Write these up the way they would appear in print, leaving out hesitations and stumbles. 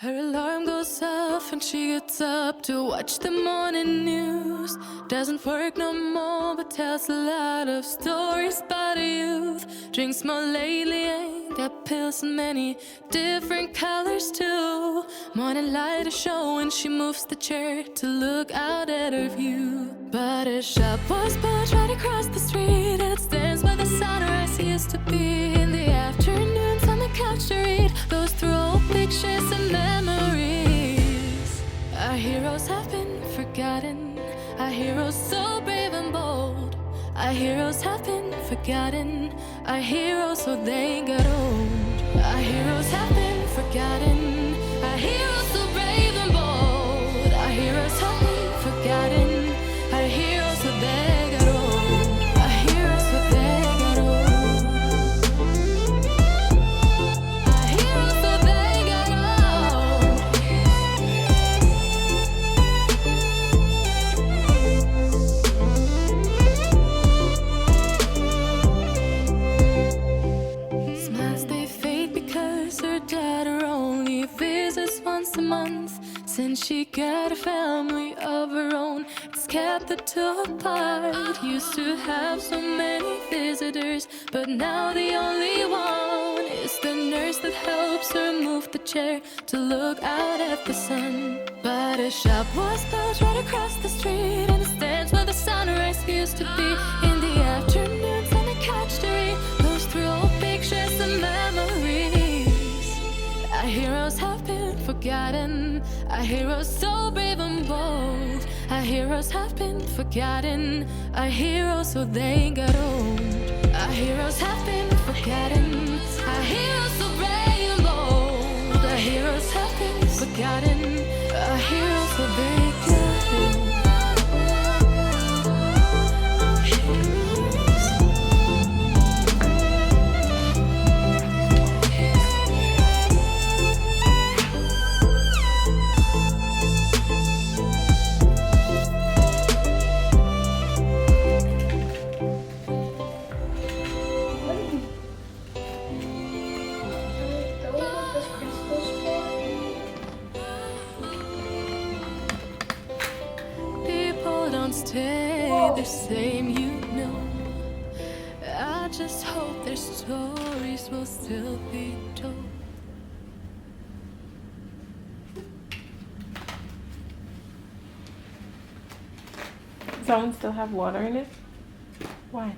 Her alarm goes off and she gets up to watch the morning news. Doesn't work no more but tells a lot of stories about her youth. Drinks more lately, ain't got pills in many different colors too. Morning light is showing, she moves the chair to look out at her view. But her shop was built right across the street, and it stands by the sunrise used to be. In the afternoons on the couch to read, goes through old pictures and memories. Our heroes have been forgotten, our heroes so brave and bold. Our heroes have been forgotten, our heroes so they got old. Our heroes have been forgotten, our heroes so brave and bold. Our heroes have been forgotten, our heroes so they got old. Our heroes so they got old. Our heroes so they got old. Smiles they fade because her daughter only visits once a month. Since she got a family of her own, it's kept the two apart. Used to have so many visitors, but now the only one is the nurse that helps her move the chair to look out at the sun. But her shop was built right across the street, and it stands where the sunrise used to be. In the afternoons on the couch to read, goes through old pictures and memories. Our heroes have been forgotten, our heroes so brave and bold. Our heroes have been forgotten, our heroes so they got old. Our heroes have been forgotten, our heroes so brave and bold. Our heroes have been forgotten, our heroes so they got old. Our heroes. People don't stay the same, you know. I just hope their stories will still be told. Does that one still have water in it? Why?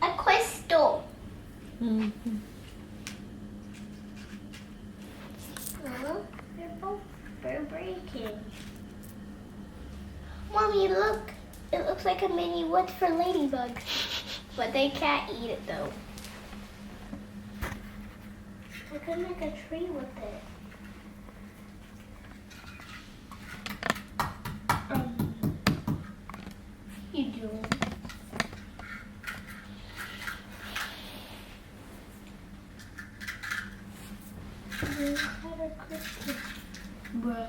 A crystal. Mm-hmm. They're breaking. Mommy, look. It looks like a mini wood for ladybugs. But they can't eat it though. I could make a tree with it. You doing? You had a crystal. Bruh.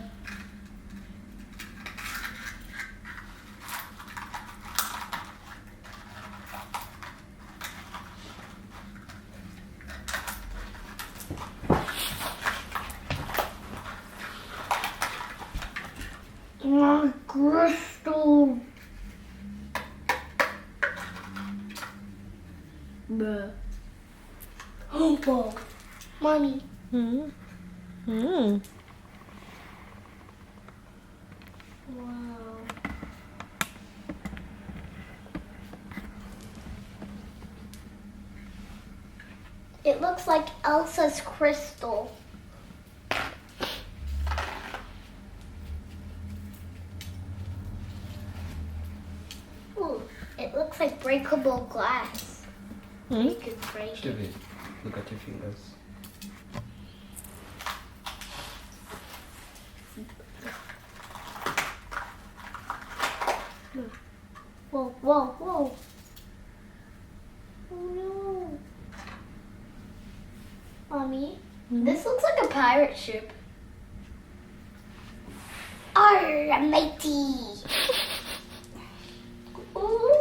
My crystal. Bruh. Oh, Mommy. Mm-hmm. Mm. Wow. It looks like Elsa's crystal. Ooh, it looks like breakable glass. Hmm? You could break it. David, look at your fingers. Whoa, whoa, whoa. Oh no. Mommy, this looks like a pirate ship. Arr, matey. Ooh.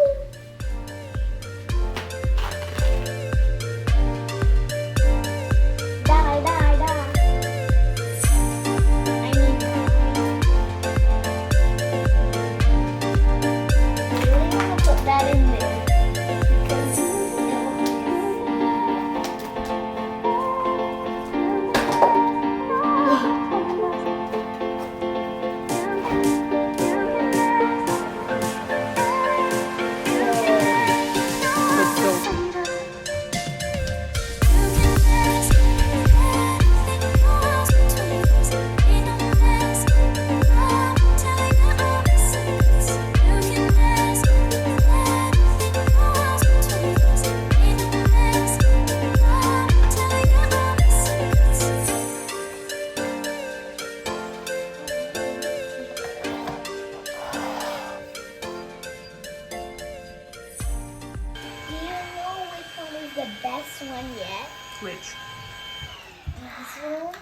This one.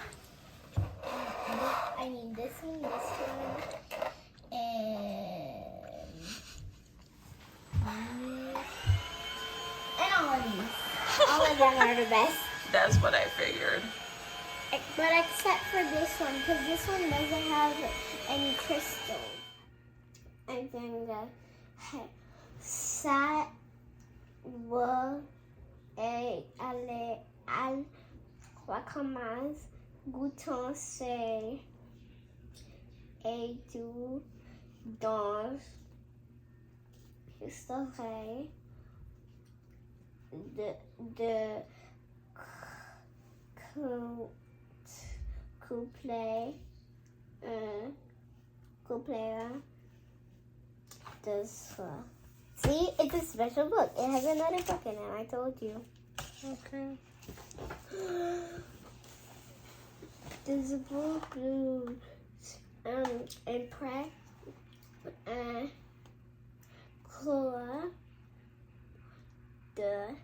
I mean this one, and all of these. All of them are the best. That's what I figured. But except for this one, because this one doesn't have any crystals. And then the ça va aller al commence goûtant c'est et tout dans l'oreille de couplet does see, it's a special book. It has another book in it. I told you. Okay. There's a book and press Cora de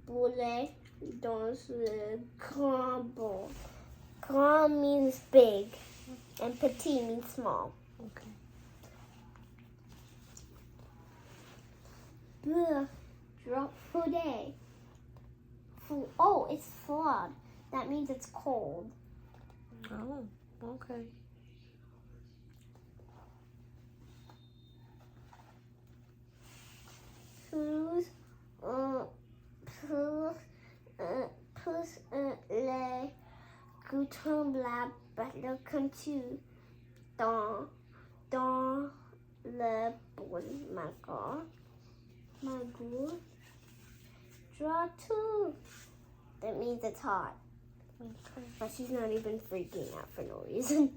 boulet dans le grand bowl. Grand means big, and petit means small. Okay. Drop foudet. Oh, it's flawed. That means it's cold. Oh, okay. Pousse les goutons blancs le contour dans le bol Magou. Draw two. That means it's hot. Okay. But she's not even freaking out for no reason.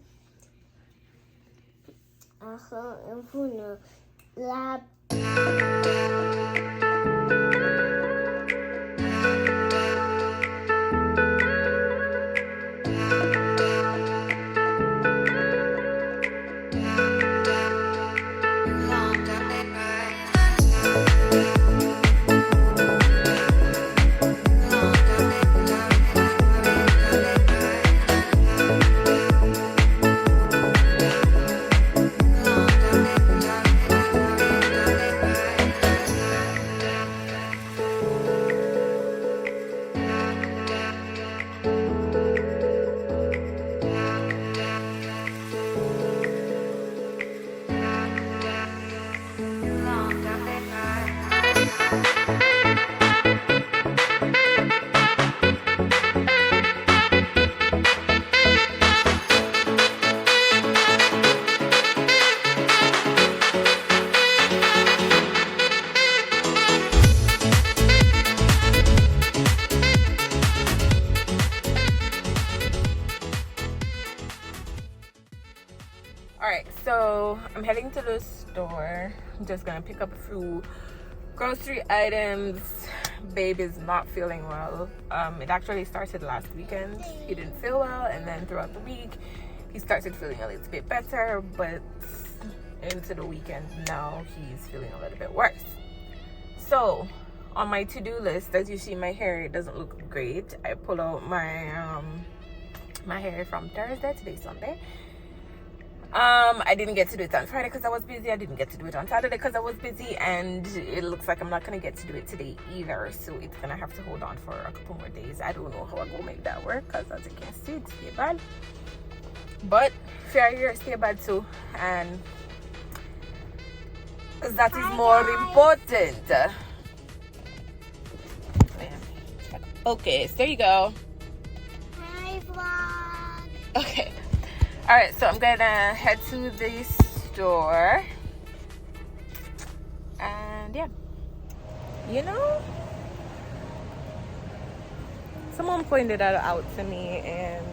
La Alright, so I'm heading to the store. I'm just gonna pick up a few grocery items. Babe is not feeling well. It actually started last weekend. He didn't feel well, and then throughout the week he started feeling a little bit better, but into the weekend now he's feeling a little bit worse. So on my to-do list, as you see, my hair doesn't look great. I pulled out my my hair from Thursday. Today's Sunday. I didn't get to do it on Friday because I was busy. I didn't get to do it on Saturday because I was busy, and it looks like I'm not gonna get to do it today either, so it's gonna have to hold on for a couple more days. I don't know how I'm gonna make that work because, as you can see, it's stay bad, but fair year stay bad too, and that is more important. Okay, so there you go. Hi, vlog. Okay. All right, so I'm gonna head to the store, and yeah, you know, someone pointed that out to me, and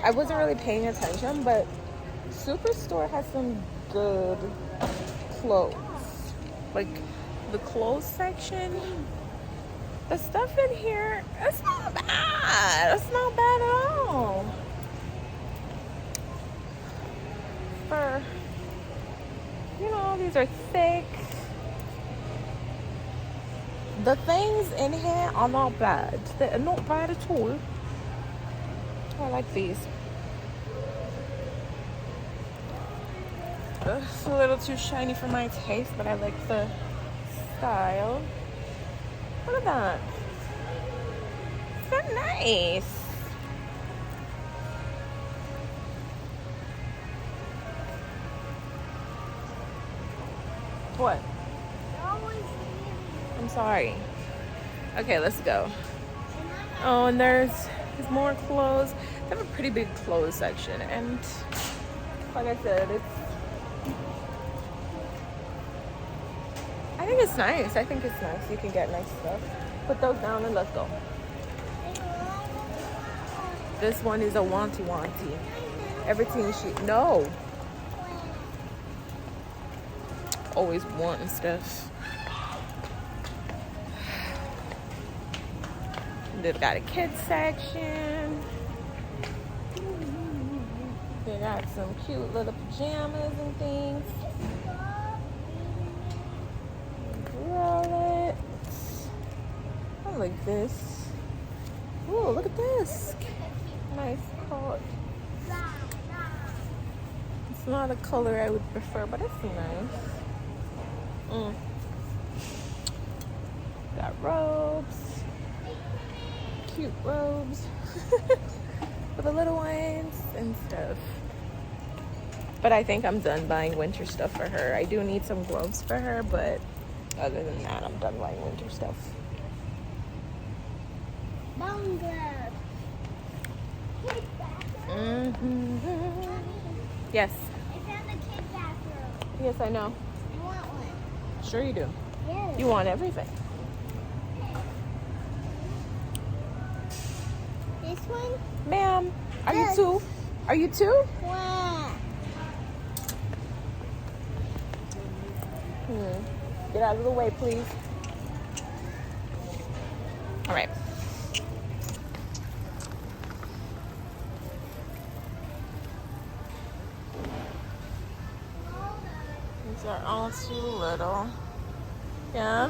I wasn't really paying attention, but Superstore has some good clothes. Like the clothes section, the stuff in here, it's not bad. It's not bad at all. For, you know, these are thick The things in here are not bad. They're not bad at all. I like these. It's a little too shiny for my taste, but I like the style. Look at that. So nice. What? I'm sorry. Okay, let's go. Oh, and there's more clothes. They have a pretty big clothes section, and like I said, I think it's nice. I think it's nice. You can get nice stuff. Put those down and let's go. This one is a wanty. Everything no. Always wanting stuff. They've got a kids section. They got some cute little pajamas and things. Bralettes. I like this. Oh, look at this. Nice coat. It's not a color I would prefer, but it's nice. Got robes. Cute robes. For the little ones and stuff. But I think I'm done buying winter stuff for her. I do need some gloves for her, but other than that, I'm done buying winter stuff. Bone gloves. Kid bathroom. Yes. I found the kid bathroom. Yes, I know. I want one. Sure you do. Yes. You want everything. This one? Ma'am, are Yes. you two? Are you two? Wow. Get out of the way, please. All right. These are all too little. Yeah.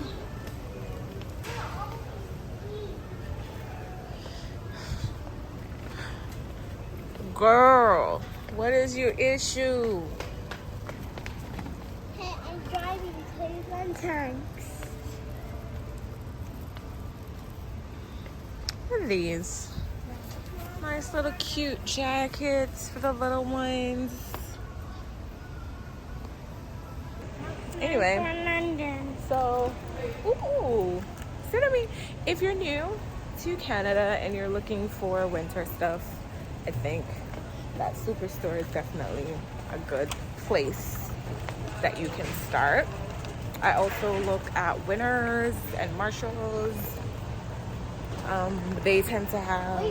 Girl, what is your issue? Hey, I'm driving to one tanks. What are these? Nice little cute jackets for the little ones. Anyway, London. so, ooh. So, I mean, if you're new to Canada and you're looking for winter stuff, I think that Superstore is definitely a good place that you can start. I also look at Winners and Marshalls. They tend to have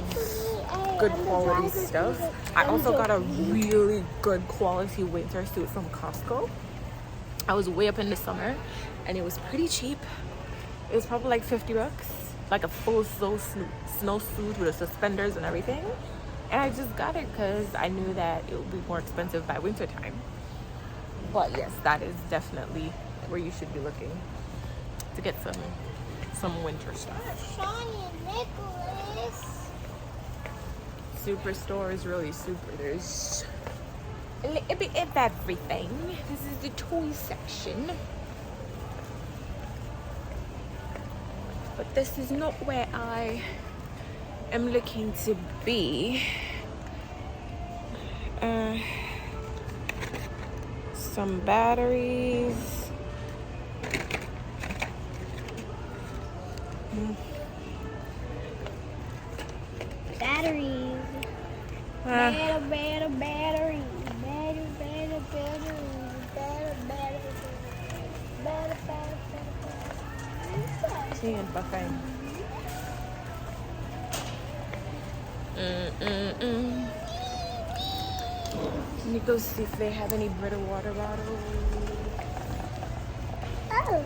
good quality stuff. I also got a really good quality winter suit from Costco. I was way up in the summer and it was pretty cheap. It was probably like $50, like a full snow suit with the suspenders and everything. And I just got it because I knew that it would be more expensive by winter time. But yes, that is definitely where you should be looking to get some winter stuff. Shawnee and Nicholas. Superstore is really super. There's a little bit of everything. This is the toy section. But this is not where I am looking to be. Some batteries. Batteries. Batteries. Tingin pa kayo. Can you go see if they have any Brita water bottles? Oh.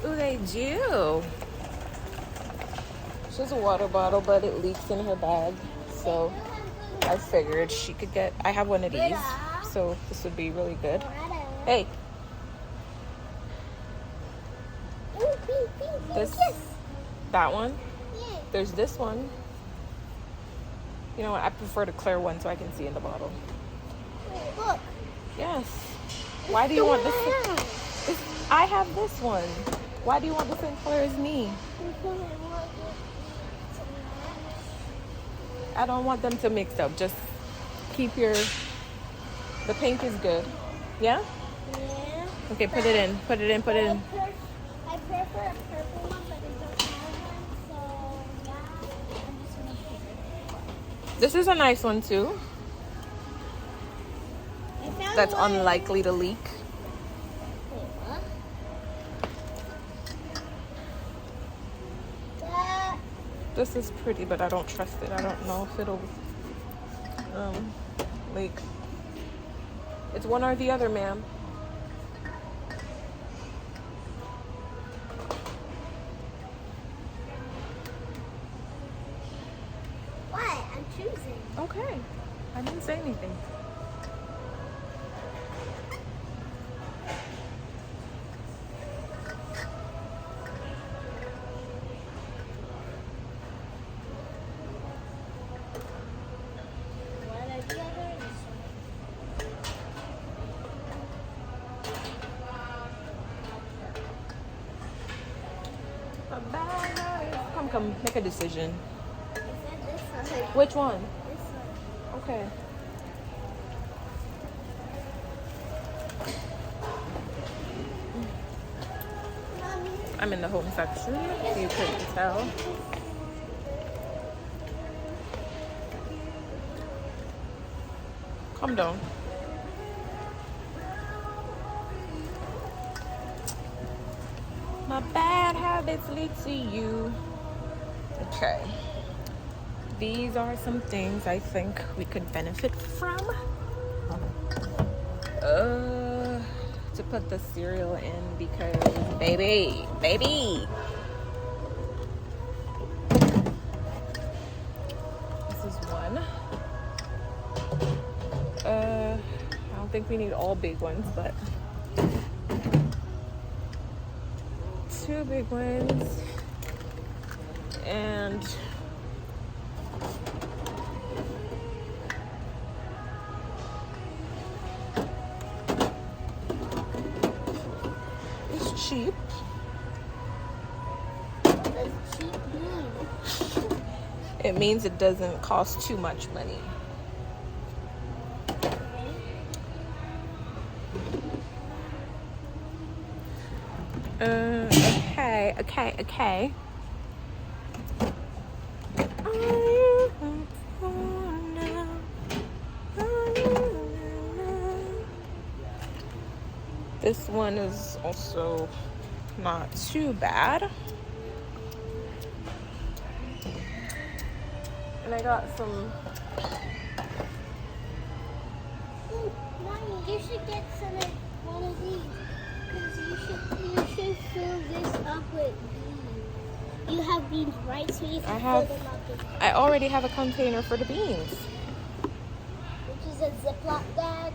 Oh, they do. She has a water bottle, but it leaks in her bag. So I figured she could get, I have one of these. So this would be really good. Hey. Ooh, pizza. That one? Yeah. There's this one. You know what? I prefer the clear one so I can see in the bottle. Wait, look. Yes. Why do you want this? This? I have this one. Why do you want the same color as me? Because I want it to match. I don't want them to mix up. Just keep your... The pink is good. Yeah? Yeah. Okay, put it in. Put it in. Put it in. I prefer a purple one, but I don't have one, so yeah, I'm just gonna pick it. This is a nice one too. I found That's one. unlikely to leak. Wait, what? This is pretty, but I don't trust it. I don't know if it'll leak. It's one or the other, ma'am. What? I'm choosing. Okay. I didn't say anything. What are the others? Come, make a decision. I said this one. Which one? This one. Okay. Mommy. I'm in the home section, so you couldn't tell. Calm down. My bad habits lead to you. Okay. These are some things I think we could benefit from. To put the cereal in because baby. This is one. I don't think we need all big ones, but 2 big ones. And it's cheap. What does cheap mean? It means it doesn't cost too much money. Okay. This one is also not too bad. And I got some... Ooh, Mommy, you should get one of these. Because you should fill this up with beans. You have beans, right? So you can fill them up with I already have a container for the beans. which is a Ziploc bag.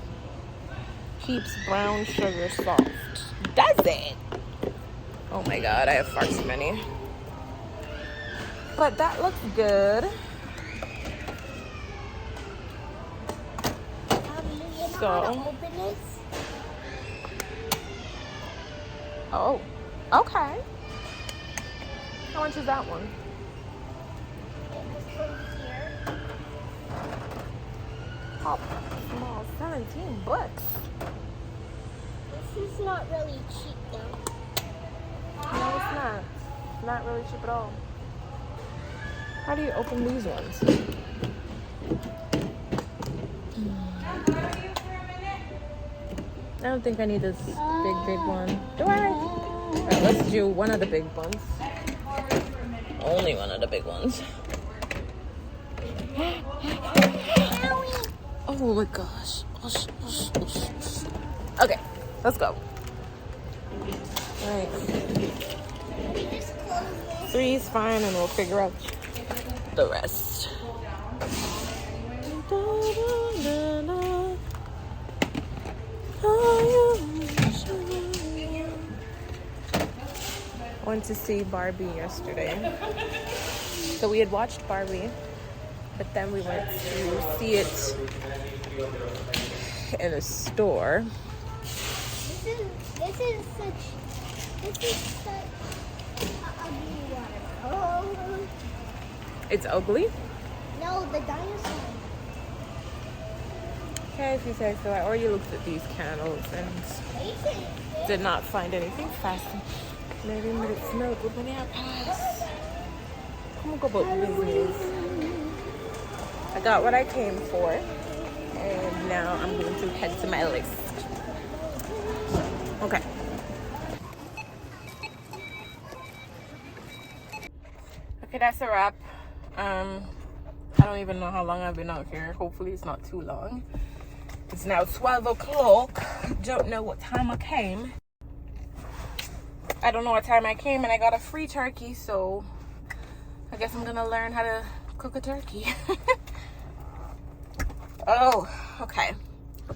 Keeps brown sugar soft. Does it? Oh my god, I have far too many. But that looks good. You know how to open this? Oh, okay. How much is that one? It just goes here. Pop small, $17. This is not really cheap though. No, it's not. It's not really cheap at all. How do you open these ones? I don't think I need this big one. Do I? Alright, let's do one of the big ones. Only one of the big ones. Oh my gosh. Okay, let's go. Alright. 3 is fine and we'll figure out the rest. went to see Barbie yesterday. So we had watched Barbie, but then we went to see it in a store. This is such an ugly one. Oh. It's ugly? No, the dinosaur. Okay, if you say so. I already looked at these candles and did not find anything fascinating. Maybe it's no good when I pass. Come on, go about business. I got what I came for, and now I'm going to head to my list. Okay. Okay, that's a wrap. I don't even know how long I've been out here. Hopefully it's not too long. It's now 12 o'clock. Don't know what time I came. I don't know what time I came, and I got a free turkey, so I guess I'm gonna learn how to cook a turkey. Oh, okay.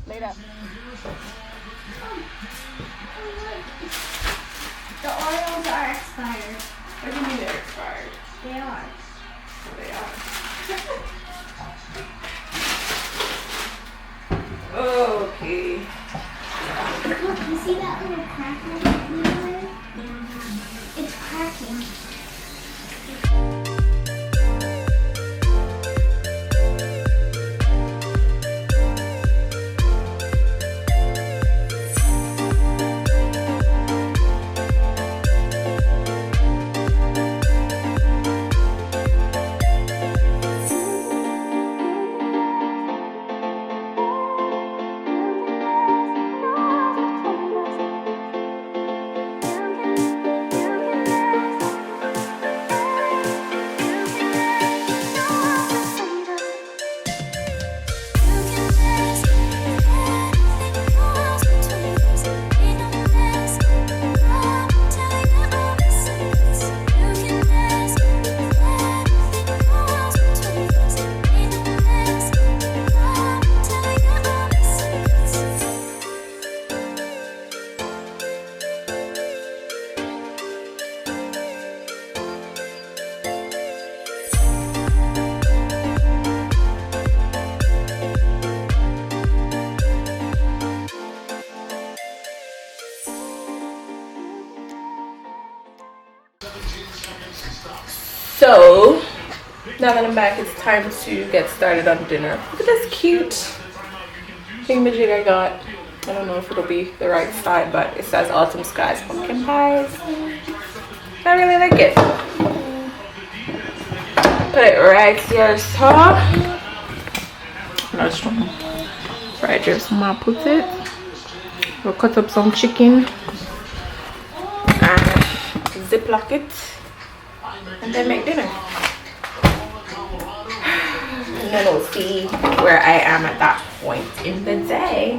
Later. The oils are expired. What do you mean they're expired? They are. They are. Okay. Look, you see that little crack in there? It's cracking. So, now that I'm back, it's time to get started on dinner. Look at this cute thingamajig I got. I don't know if it'll be the right style, but it says Autumn Skies Pumpkin Pies. I really like it. Put it right here, so. That's right here, so I put it. We'll cut up some chicken and ziplock it. And then make dinner. And then we'll see where I am at that point in the day.